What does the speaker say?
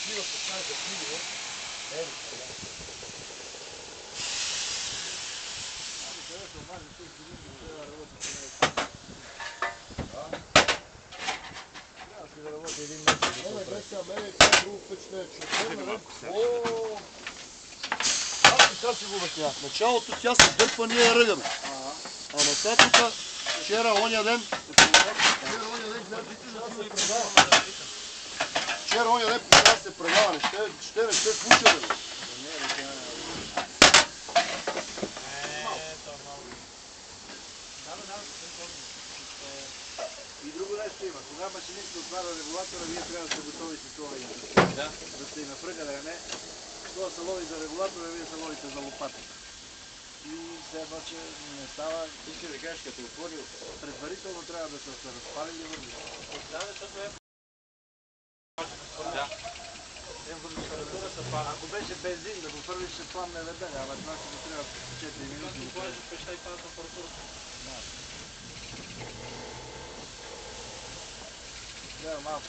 отива с нашата книга. Ето сега. Ами къде се обмажи с цилиндри, трябва да работи човек. Трябва си да работи един месец. Не, сега мене това друго впечатление, че отвърна. Аз така си го обяснявах. В началото тя се дърпа, ние я ръгаме. Ама сега тук вчера, оня ден, вчера оня ден трябва да се предава, ще не се случи да го. И друго нещо има. Кога машинист отваря регулатора, вие трябва да сте готови с това и да сте и напръгали, а не това се лови за регулатора, вие се ловите за лопата. И следва се не става, ти ще да кажеш, като отворил, предварително трябва да се разпали и върви. Да, защото е... Да. Ако беше бензин, да го фърлиш, ще пламне веднага, ама това ще го трябва 4 минути. Това ще пеща и пада температурата. Да, малко.